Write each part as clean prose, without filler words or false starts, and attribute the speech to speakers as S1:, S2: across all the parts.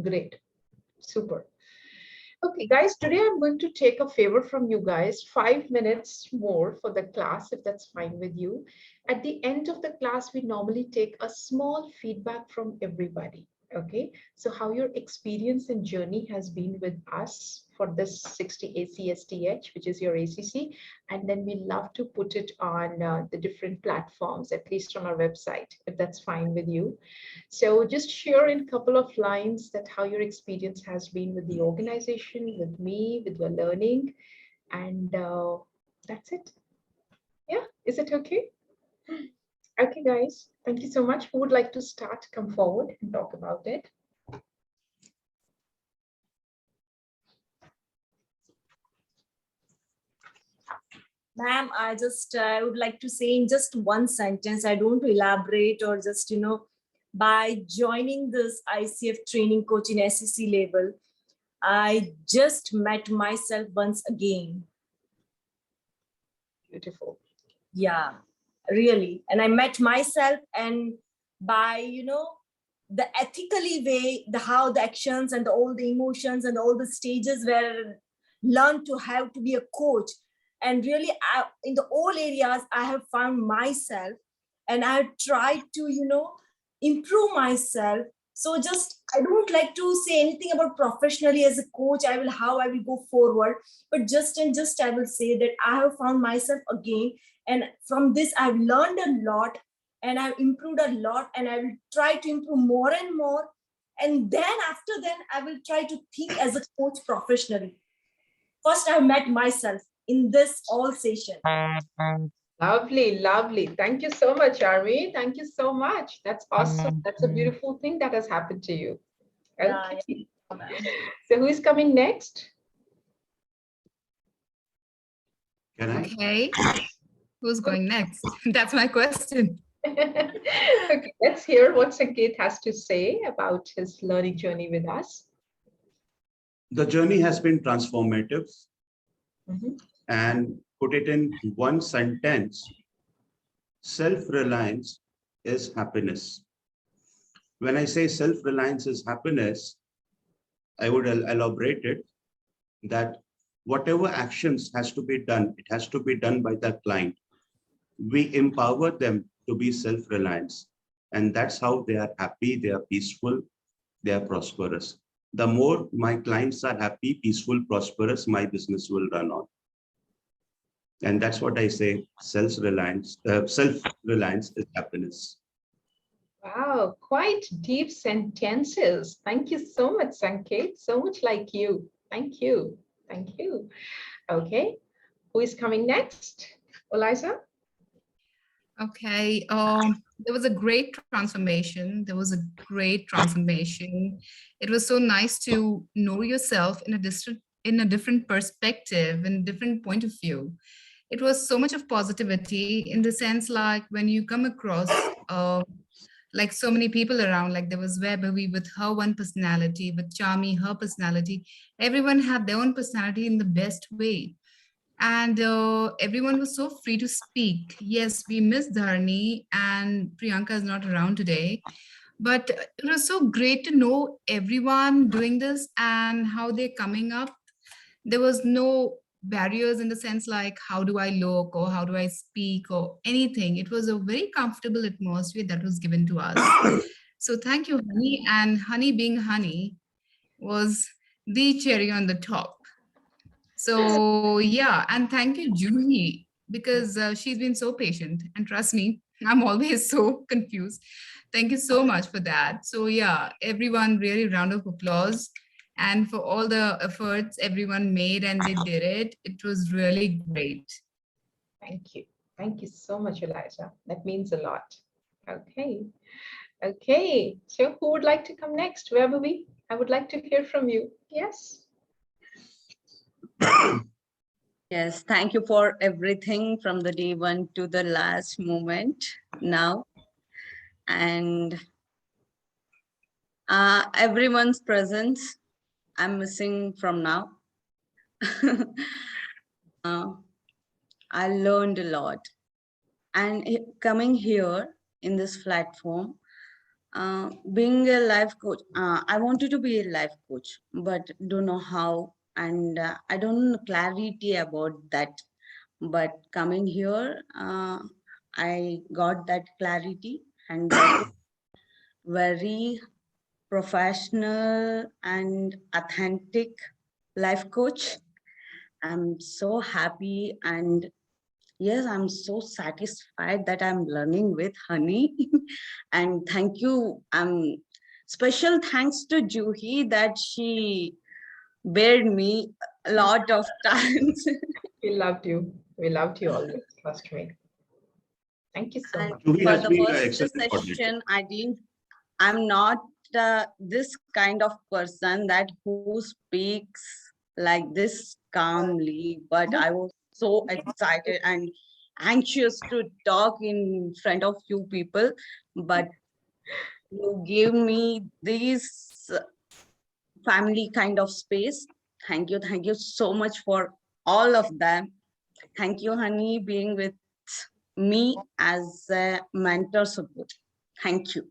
S1: Great. Super. Okay, guys, today I'm going to take a favor from you guys, 5 minutes more for the class, if that's fine with you. At the end of the class, we normally take a small feedback from everybody. Okay, so how your experience and journey has been with us for this 60 ACSTH, which is your ACC, and then we love to put it on the different platforms, at least on our website, if that's fine with you. So just share in a couple of lines that how your experience has been with the organization, with me, with your learning, and that's it. Yeah, is it okay? Okay, guys, thank you so much. Who would like to start? Come forward and talk about it.
S2: Ma'am, I would like to say in just one sentence, I don't want to elaborate or just, by joining this ICF training coach in SEC level, I just met myself once again.
S1: Beautiful.
S2: Yeah, really. And I met myself, and by, the ethically way, how the actions and all the emotions and all the stages were learned to have to be a coach. And really, in the all areas, I have found myself, and I have tried to, improve myself. So just, I don't like to say anything about professionally as a coach, how I will go forward, but just I will say that I have found myself again. And from this, I've learned a lot, and I've improved a lot, and I will try to improve more and more. And then after then, I will try to think as a coach professionally. First, I've met myself in this all session.
S1: Lovely, lovely. Thank you so much, Armi. Thank you so much. That's awesome. That's a beautiful thing that has happened to you. Okay.
S2: Yeah.
S1: So who is coming next?
S3: Can I?
S4: Okay. Who's going next? That's my question.
S1: Okay, let's hear what Sanket has to say about his learning journey with us.
S3: The journey has been transformative.
S1: Mhm.
S3: And put it in one sentence, self-reliance is happiness. When I say self-reliance is happiness, I would elaborate it that whatever actions has to be done, it has to be done by the client. We empower them to be self-reliant, and that's how they are happy, they are peaceful, they are prosperous. The more my clients are happy, peaceful, prosperous, my business will run on. And that's what I say, self-reliance is happiness.
S1: Wow, quite deep sentences. Thank you so much, Sanket. So much like you. Thank you. Thank you. Okay, who is coming next? Eliza?
S4: Okay. There was a great transformation. It was so nice to know yourself in a different perspective and different point of view. It was so much of positivity in the sense, like when you come across like so many people around, like there was Webavi with her one personality, with Charmy, her personality. Everyone had their own personality in the best way. And everyone was so free to speak. Yes, we miss Dharani, and Priyanka is not around today. But it was so great to know everyone doing this and how they're coming up. There was no barriers in the sense like how do I look or how do I speak or anything. It was a very comfortable atmosphere that was given to us. So thank you, Honey. And Honey being Honey was the cherry on the top. So yeah, and thank you, Juhi, because she's been so patient. And trust me, I'm always so confused. Thank you so much for that. So yeah, everyone, really round of applause. And for all the efforts everyone made and they did it, it was really great.
S1: Thank you. Thank you so much, Eliza. That means a lot. Okay. Okay. So who would like to come next? Webavi? I would like to hear from you. Yes.
S5: Yes, thank you for everything from the day one to the last moment now. And everyone's presence, I'm missing from now. I learned a lot. And coming here in this platform, being a life coach, I wanted to be a life coach, but don't know how, and I don't know clarity about that. But coming here, I got that clarity, and that is very professional and authentic life coach. I'm so happy, and yes, I'm so satisfied that I'm learning with Honey. And thank you. Special thanks to Juhi that she bared me a lot of times.
S1: We loved you. We loved you always. Trust me. Thank you so
S5: And
S1: much.
S3: Juhi
S5: for
S3: has
S5: the
S3: been an
S5: first
S3: excellent coordinator.
S5: session, I'm not this kind of person that who speaks like this calmly, but I was so excited and anxious to talk in front of few people. But you give me this family kind of space. Thank you so much for all of them. Thank you, Honey, being with me as a mentor support. Thank you.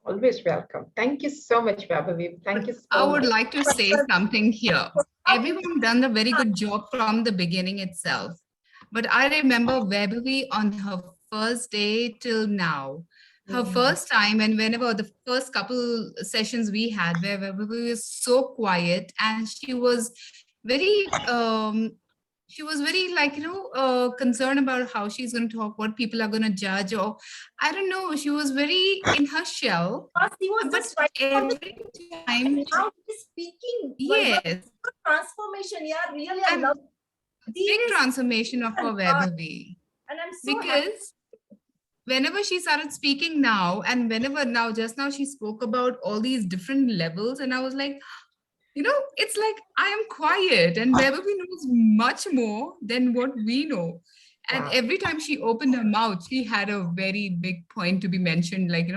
S1: Always welcome. Thank you so much, Vaibhavi. Thank you
S4: I
S1: so
S4: would
S1: much.
S4: like to say something here. Everyone done a very good job from the beginning itself. But I remember Vaibhavi on her first day till now. Her first time, and whenever the first couple sessions we had, where Vaibhavi was so quiet and very she was very like concerned about how she's going to talk, what people are going to judge, or I don't know, she was very in her shell.
S2: Because he was
S4: But
S2: just right from the
S4: every time,
S2: now he's speaking.
S4: yes,
S2: Transformation, yeah, really, I
S4: and
S2: love
S4: big
S2: this.
S4: transformation of her Vaibhavi,
S2: And I'm so happy.
S4: because whenever she started speaking now, and whenever now, just now she spoke about all these different levels, and I was like, it's like I am quiet, and Vaibhavi knows much more than what we know. And
S1: Wow.
S4: every time she opened her mouth, she had a very big point to be mentioned, like,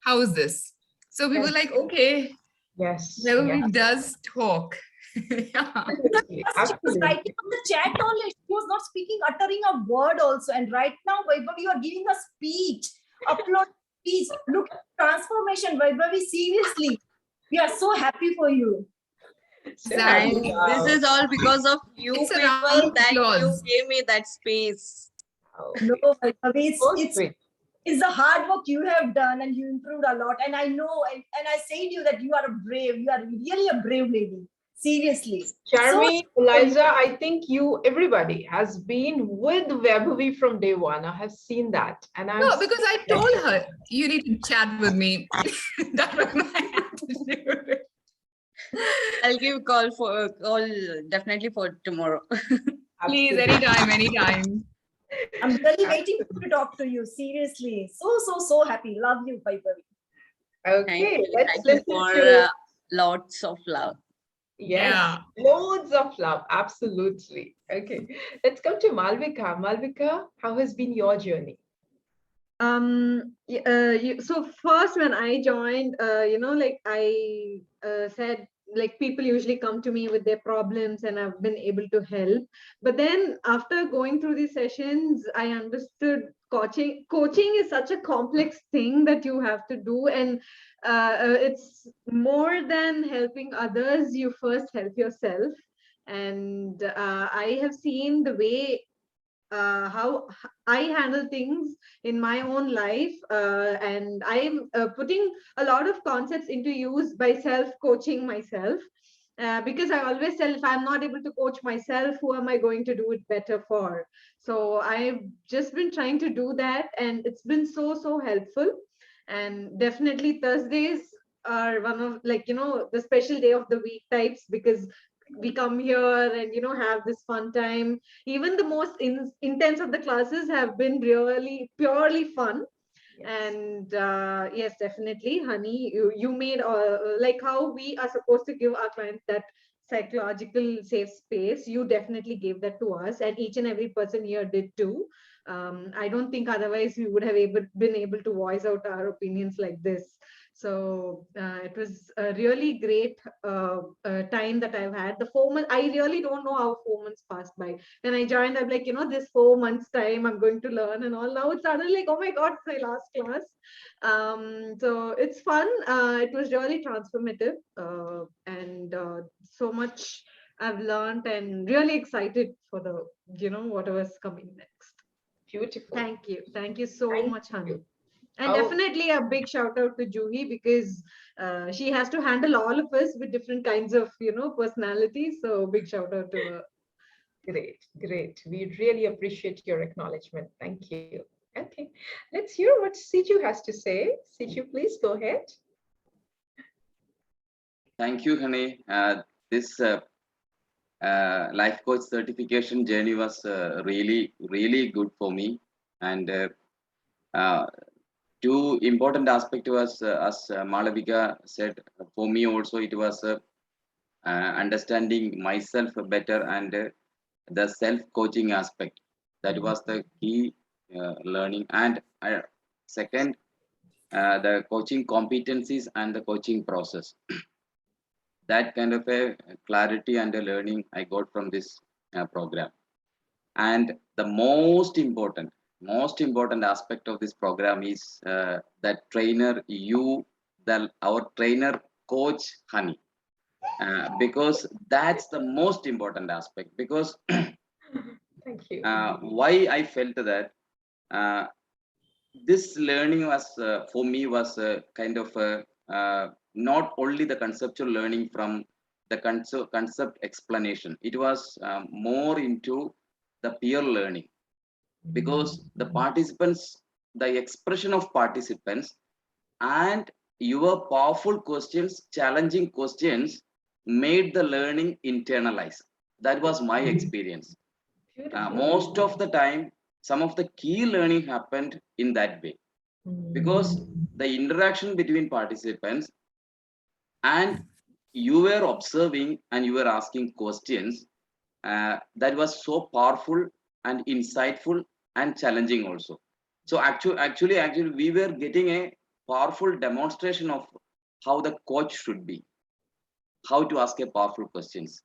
S4: how is this? So we were
S1: Yes.
S4: like, okay,
S1: Yes.
S4: Vaibhavi
S1: Yes.
S4: does talk. Yeah.
S1: Absolutely.
S2: She was
S1: Absolutely.
S2: writing on the chat only. She was not speaking, uttering a word also. And right now, Vaibhavi, you are giving a speech. Upload speech. Look at transformation, Vaibhavi. Seriously, we are so happy for you.
S1: So happy.
S5: And
S4: Exactly.
S5: this
S1: Wow.
S5: is all because of you
S4: It's a round
S5: people
S4: of
S5: that you
S4: applause.
S5: gave me that space.
S1: Wow.
S2: No, Vaibhavi,
S1: So
S2: it's
S1: sweet.
S2: the hard work you have done, and you improved a lot. And I know, and I say to you that you are a brave. You are really a brave lady. Seriously. So
S1: Charmy, Eliza, I think everybody has been with Vaibhavi from day one. I have seen that. And I'm
S4: No, because I told her, you need to chat with me. That was my attitude.
S5: I'll give call definitely for tomorrow.
S4: Please,
S1: absolutely.
S4: anytime.
S2: I'm really waiting to talk to you. Seriously. So happy. Love you, Vaibhavi.
S1: Okay, let's
S5: Thank you
S1: listen
S5: for
S1: to
S5: lots of love.
S1: yes,
S4: Yeah.
S1: loads of love. Absolutely. Okay, let's come to Malvika. Malvika, how has been your journey?
S6: So first when I joined, like I said, like people usually come to me with their problems and I've been able to help. But then after going through these sessions, I understood coaching is such a complex thing that you have to do, and it's more than helping others. You first help yourself. And I have seen the way how I handle things in my own life, and I'm putting a lot of concepts into use by self-coaching myself. Because I always tell, if I'm not able to coach myself, who am I going to do it better for? So I've just been trying to do that, and it's been so helpful. And definitely Thursdays are one of, like, the special day of the week types, because we come here and have this fun time. Even the most intense of the classes have been really purely fun. And yes, definitely, Honey, you made like how we are supposed to give our clients that psychological safe space. You definitely gave that to us, and each and every person here did too. I don't think otherwise we would have been able to voice out our opinions like this. So it was a really great time that I've had. The 4 months, I really don't know how 4 months passed by. When I joined, I'm like, this 4 months time, I'm going to learn and all. Now it's suddenly like, oh my God, it's my last class. So it's fun. It was really transformative, and so much I've learned, and really excited for the, whatever's coming next.
S1: Beautiful.
S6: Thank you so
S1: Thank
S6: much, Hani.
S1: you.
S6: And
S1: Oh,
S6: definitely a big shout out to Juhi, because she has to handle all of us with different kinds of, personalities. So big shout out to her.
S1: great, great. We really appreciate your acknowledgement. Thank you. Okay, let's hear what Siju has to say. Siju, please go ahead.
S7: Thank you, Hani. This life coach certification journey was really, really good for me. And two important aspects was, as Malavika said, for me also it was understanding myself better, and the self-coaching aspect. That was the key learning. And second, the coaching competencies and the coaching process. That kind of a clarity and a learning I got from this program. And the most important aspect of this program is that trainer, our trainer coach Hani, because that's the most important aspect. Because
S1: Thank you.
S7: why I felt that this learning was for me was kind of not only the conceptual learning from the concept explanation. It was more into the peer learning, because the participants, the expression of participants, and your powerful questions, challenging questions, made the learning internalize. That was my experience.
S1: Beautiful.
S7: Most of the time, some of the key learning happened in that way, because the interaction between participants, and you were observing and you were asking questions, that was so powerful and insightful and challenging also. So actually we were getting a powerful demonstration of how the coach should be, how to ask a powerful questions.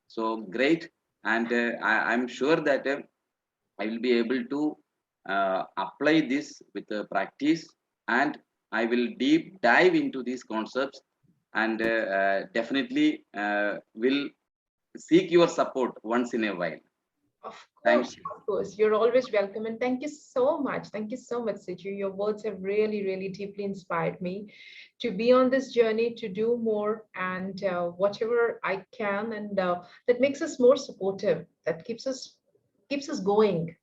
S7: So great. And I'm sure that I will be able to apply this with practice, and I will deep dive into these concepts, and definitely will seek your support once in a while. Thank you.
S1: Of course, you're always welcome. And thank you so much. Thank you so much, Siju. Your words have really, really deeply inspired me to be on this journey, to do more, and whatever I can. And that makes us more supportive. That keeps us going.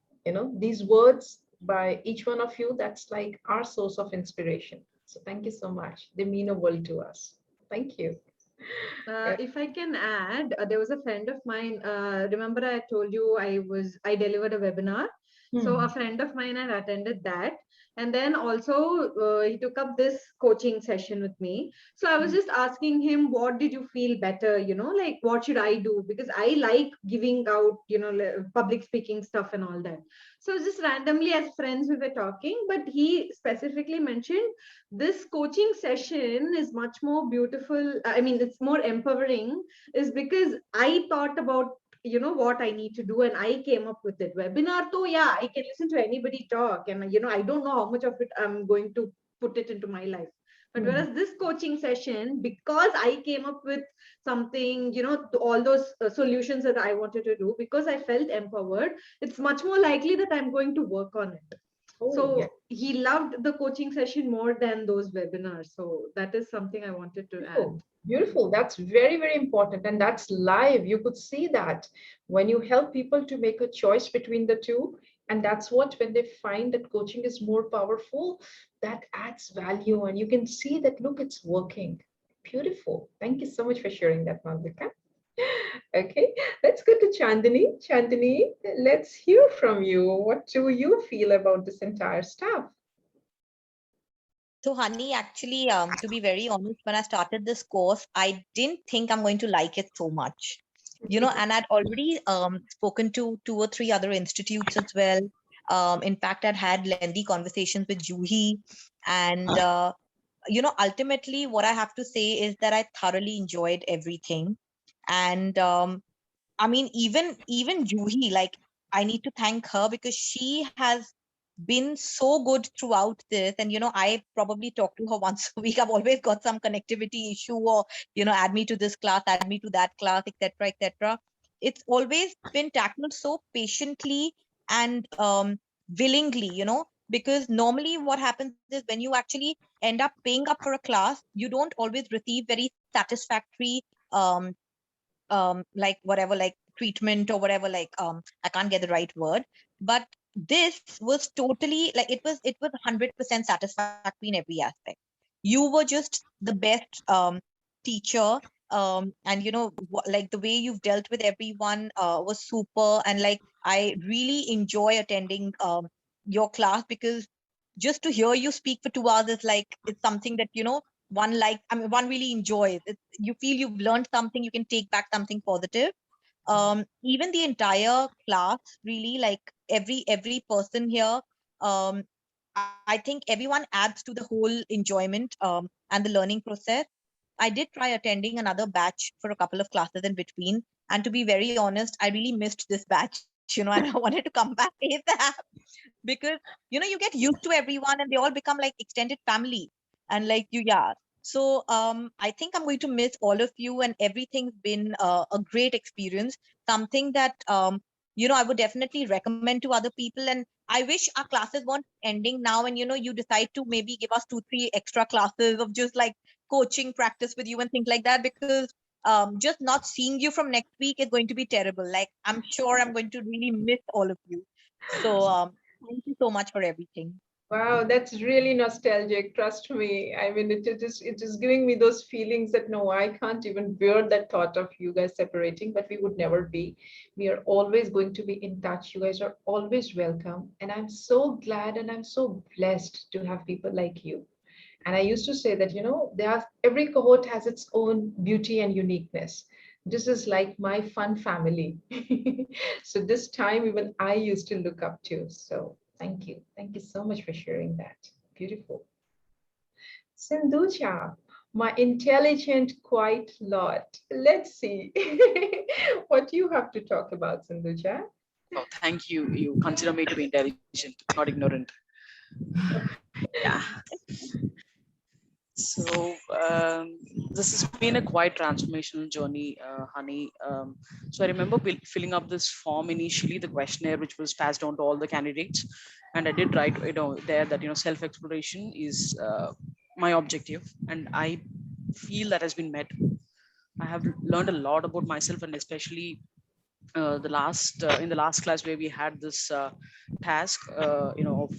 S1: These words by each one of you, that's like our source of inspiration. So thank you so much. They mean a world to us. Thank you.
S6: If I can add, there was a friend of mine. Remember, I told you I delivered a webinar. So a friend of mine had attended that. And then also he took up this coaching session with me. So I was just asking him, what did you feel better? Like, what should I do? Because I like giving out, public speaking stuff and all that. So just randomly as friends we were talking, but he specifically mentioned this coaching session is much more beautiful. I mean, it's more empowering, is because I thought about what I need to do, and I came up with it. Webinar though, yeah, I can listen to anybody talk, and I don't know how much of it I'm going to put it into my life. But whereas this coaching session, because I came up with something, all those solutions that I wanted to do, because I felt empowered, it's much more likely that I'm going to work on it. So he loved the coaching session more than those webinars. So that is something I wanted to add.
S1: Beautiful. That's very, very important. And that's live. You could see that when you help people to make a choice between the two. And that's what, when they find that coaching is more powerful, that adds value. And you can see that, look, it's working. Beautiful. Thank you so much for sharing that, Malvika. Okay, let's go to Chandani. Chandani, let's hear from you. What do you feel about this entire stuff?
S8: So, Honey, actually, to be very honest, when I started this course, I didn't think I'm going to like it so much, and I'd already spoken to 2 or 3 other institutes as well. In fact, I'd had lengthy conversations with Juhi, and ultimately what I have to say is that I thoroughly enjoyed everything. And I mean, even Juhi, like, I need to thank her because she has been so good throughout this. And I probably talk to her once a week. I've always got some connectivity issue, or add me to this class, add me to that class, etc., etc. It's always been tackled so patiently and willingly, because normally what happens is when you actually end up paying up for a class, you don't always receive very satisfactory like whatever, like treatment or whatever, like I can't get the right word, but this was totally like, it was 100% satisfactory in every aspect. You were just the best teacher, and like the way you've dealt with everyone was super. And like, I really enjoy attending your class, because just to hear you speak for 2 hours is like, it's something that one really enjoys it. You feel you've learned something, you can take back something positive. Even the entire class, really, like every person here, um I think everyone adds to the whole enjoyment and the learning process. I did try attending another batch for a couple of classes in between, and to be very honest, I really missed this batch, and I wanted to come back ASAP, because you get used to everyone and they all become like extended family. And like, yeah. So I think I'm going to miss all of you, and everything's been a great experience, something that I would definitely recommend to other people. And I wish our classes weren't ending now, and you decide to maybe give us 2-3 extra classes of just like coaching practice with you and things like that, because just not seeing you from next week is going to be terrible. Like, I'm sure I'm going to really miss all of you. So thank you so much for everything.
S1: Wow, that's really nostalgic. Trust me. I mean, it is giving me those feelings that no, I can't even bear that thought of you guys separating, but we would never be. We are always going to be in touch. You guys are always welcome. And I'm so glad and I'm so blessed to have people like you. And I used to say that, every cohort has its own beauty and uniqueness. This is like my fun family. So this time, even I used to look up to. So thank you. Thank you so much for sharing that. Beautiful. Sindhuja, my intelligent, quiet lot. Let's see what you have to talk about, Sindhuja.
S9: Oh, thank you. You consider me to be intelligent, not ignorant. Yeah. So this has been a quite transformational journey, Honey. So I remember filling up this form initially, the questionnaire which was passed on to all the candidates, and I did write, there that self-exploration is my objective, and I feel that has been met. I have learned a lot about myself, and especially in the last class where we had this task of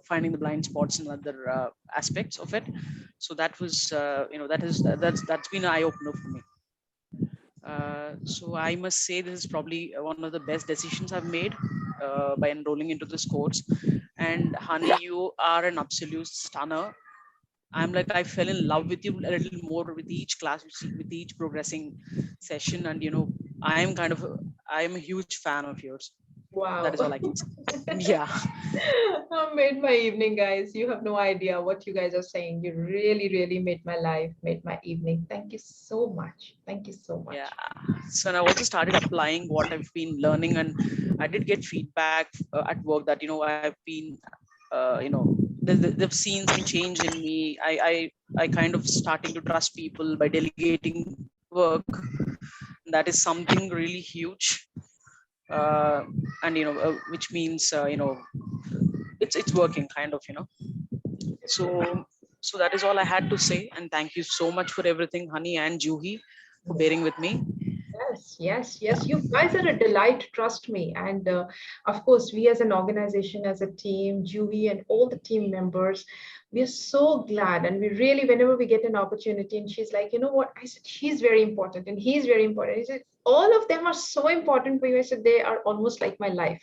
S9: finding the blind spots and other aspects of it. So that was that's been an eye opener for me. So I must say this is probably one of the best decisions I've made by enrolling into this course. And Honey, you are an absolute stunner. I'm like, I fell in love with you a little more with each class, with each progressing session. And, I am a huge fan of yours. That
S1: Wow.
S9: is all I can say. Yeah.
S1: Made my evening, guys. You have no idea what you guys are saying. You really, really made my life, made my evening. Thank you so much. Thank you so much.
S9: Yeah. So I also started applying what I've been learning, and I did get feedback at work that, I've been, they've seen some change in me. I kind of starting to trust people by delegating work. That is something really huge. And which means it's working kind of. So that is all I had to say, and thank you so much for everything, Honey and Juhi, for bearing with me.
S1: Yes, yes, yes. You guys are a delight, trust me. And of course, we as an organization, as a team, Juhi and all the team members, we are so glad. And we really, whenever we get an opportunity, and she's like, you know what? I said, she's very important and he's very important. He said, all of them are so important for you. I said, they are almost like my life.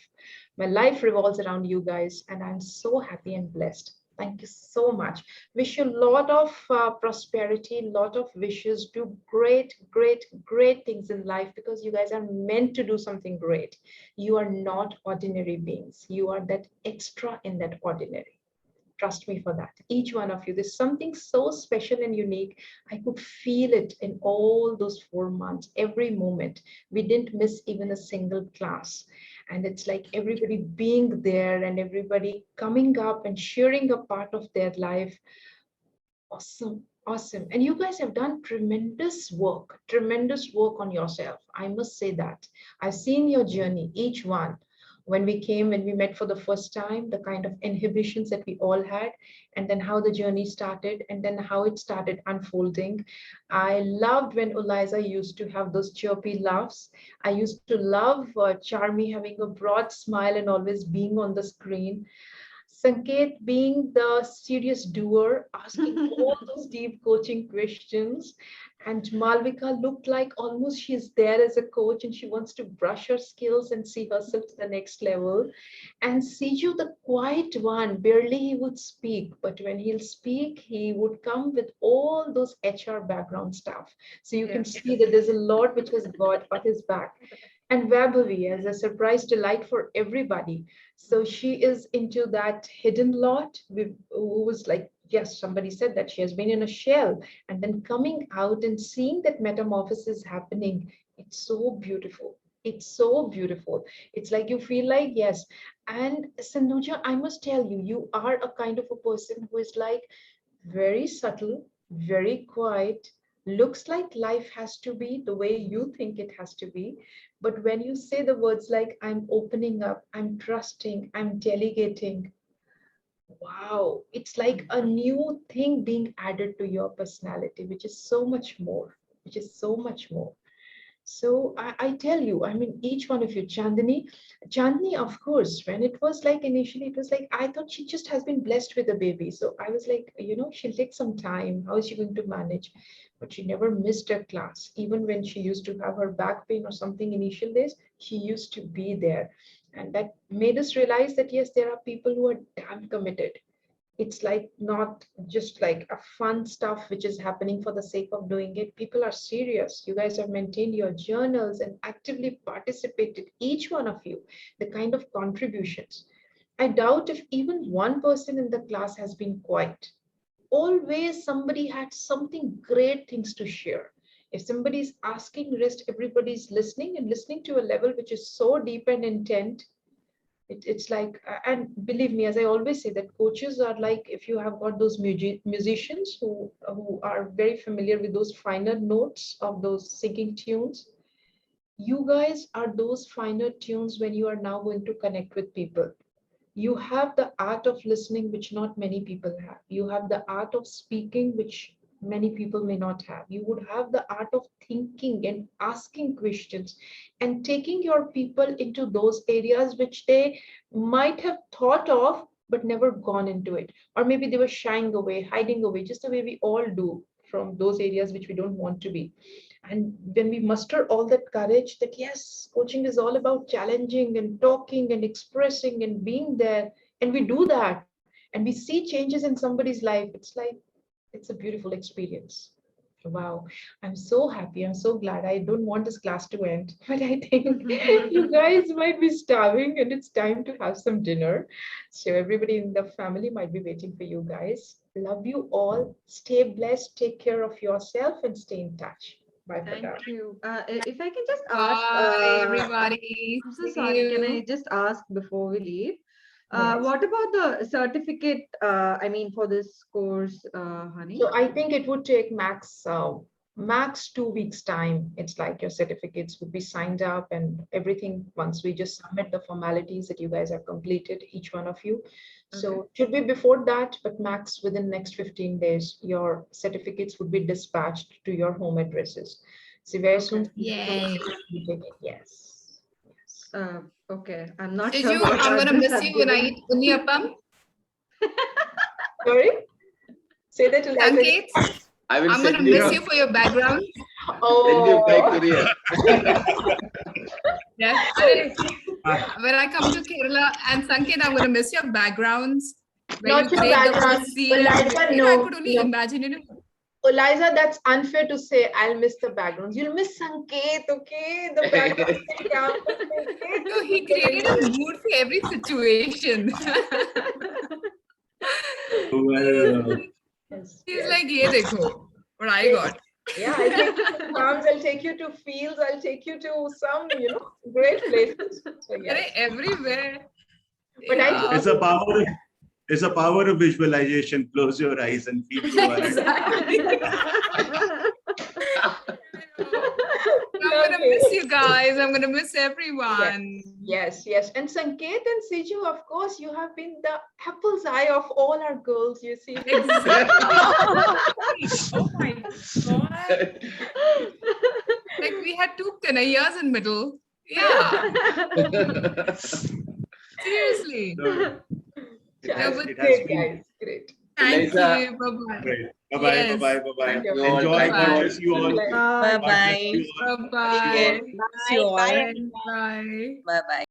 S1: My life revolves around you guys, and I'm so happy and blessed. Thank you so much. Wish you a lot of prosperity, lot of wishes. Do great, great, great things in life, because you guys are meant to do something great. You are not ordinary beings. You are that extra in that ordinary. Trust me for that. Each one of you, there's something so special and unique. I could feel it in all those 4 months, every moment. We didn't miss even a single class. And it's like everybody being there and everybody coming up and sharing a part of their life. Awesome. Awesome. And you guys have done tremendous work on yourself. I must say that. I've seen your journey, each one. When we met for the first time, the kind of inhibitions that we all had, and then how the journey started, and then how it started unfolding. I loved when Eliza used to have those chirpy laughs. I used to love Charmy having a broad smile and always being on the screen. Sanket being the serious doer, asking all those deep coaching questions. And Malvika looked like almost she's there as a coach and she wants to brush her skills and see herself to the next level. And Siju, the quiet one, barely he would speak, but when he'll speak, he would come with all those HR background stuff. So you can see that there's a lot which has got at his back. And Vaibhavi as a surprise delight for everybody. So she is into that hidden lot who was like, yes, somebody said that she has been in a shell and then coming out and seeing that metamorphosis happening. It's so beautiful. It's so beautiful. It's like you feel like, yes. And Sanuja, I must tell you, you are a kind of a person who is like very subtle, very quiet, looks like life has to be the way you think it has to be. But when you say the words like, I'm opening up, I'm trusting, I'm delegating, wow, it's like a new thing being added to your personality, which is so much more, which is so much more. So I tell you, I mean, each one of you, Chandni, of course, when it was like initially, it was like, I thought she just has been blessed with a baby. So I was like, she'll take some time. How is she going to manage? But she never missed a class. Even when she used to have her back pain or something initial days, she used to be there. And that made us realize that, yes, there are people who are damn committed. It's like not just like a fun stuff which is happening for the sake of doing it. People are serious. You guys have maintained your journals and actively participated, each one of you, the kind of contributions. I doubt if even one person in the class has been quiet. Always somebody had something great things to share. If somebody's asking, rest, everybody's listening and listening to a level which is so deep and intent. It's like, and believe me, as I always say, that coaches are like, if you have got those musicians who are very familiar with those finer notes of those singing tunes, you guys are those finer tunes when you are now going to connect with people. You have the art of listening, which not many people have. You have the art of speaking, which many people may not have. You would have the art of thinking and asking questions and taking your people into those areas which they might have thought of but never gone into it. Or maybe they were shying away, hiding away, just the way we all do from those areas which we don't want to be. And when we muster all that courage that, yes, coaching is all about challenging and talking and expressing and being there, and we do that, and we see changes in somebody's life, it's like, it's a beautiful experience. Wow, I'm so happy. I'm so glad. I don't want this class to end, but I think you guys might be starving and it's time to have some dinner. So everybody in the family might be waiting for you guys. Love you all. Stay blessed. Take care of yourself and stay in touch. Bye for now.
S6: Thank you. If I can just ask,
S4: Bye, everybody.
S6: I'm so
S4: See
S6: sorry. Can I
S4: you.
S6: just ask before we leave?
S1: Yes.
S6: What about the certificate? I mean, for this course, Honey?
S1: So I think it would take max 2 weeks time. It's like your certificates would be signed up and everything once we just submit the formalities that you guys have completed, each one of you. So it should be before that, but max within next 15 days, your certificates would be dispatched to your home addresses. So very soon.
S4: Yay.
S1: Yes. Yes.
S6: Okay, I'm not
S4: Did
S6: sure.
S4: you?
S6: what
S4: I'm gonna
S6: address
S4: miss
S6: I've
S4: you when I
S6: given.
S4: eat unniyappam.
S1: Sorry? Say that to
S4: Sanket,
S7: I will
S4: I'm gonna
S7: send you.
S4: miss you for your background.
S7: Send you by courier.
S4: Yeah. When I come to Kerala and Sanket, I'm gonna miss your backgrounds. Where
S1: Not
S4: you
S1: your
S4: create the whole
S1: background.
S4: scene.
S1: Eliza,
S4: I
S1: no.
S4: could only
S1: No.
S4: imagine it.
S1: Eliza, that's unfair to say. I'll miss the backgrounds. You'll miss Sanket, okay? The background.
S4: So he created a mood for every situation.
S3: Well,
S1: Yes,
S4: He's
S1: yes.
S4: like, yeah, dekho, what I
S1: Yes.
S4: got.
S1: Yeah, I'll take you to farms, I'll take you to fields, I'll take you to some, great places. So yes.
S4: Everywhere.
S1: But I
S4: Yeah.
S3: it's a power. It's a power of visualization. Close your eyes and feel you are.
S4: Exactly. I'm gonna
S1: Okay.
S4: miss you guys. I'm gonna miss
S1: Yes,
S4: everyone.
S1: yes, yes. And Sanket and Siju, of course, you have been the apple's eye of all our girls, you see.
S4: Exactly. Oh my god. Like we had two Kanayas in middle. Yeah. Seriously.
S3: It
S1: Yeah,
S3: has,
S1: but
S3: it has
S1: great,
S3: been
S1: guys. Great.
S4: Thank
S7: Eliza,
S4: you. Bye-bye.
S3: great. Bye bye.
S4: Yes.
S3: Bye bye. Bye bye.
S7: thank you all.
S3: Enjoy.
S7: Thank you
S3: God
S7: all.
S3: bless you all.
S6: Bye.
S3: God bless you all.
S4: Bye-bye.
S3: Bless you all.
S2: See you all.
S8: Bye,
S4: Bye.
S8: everyone.
S4: Bye.
S2: Bye bye.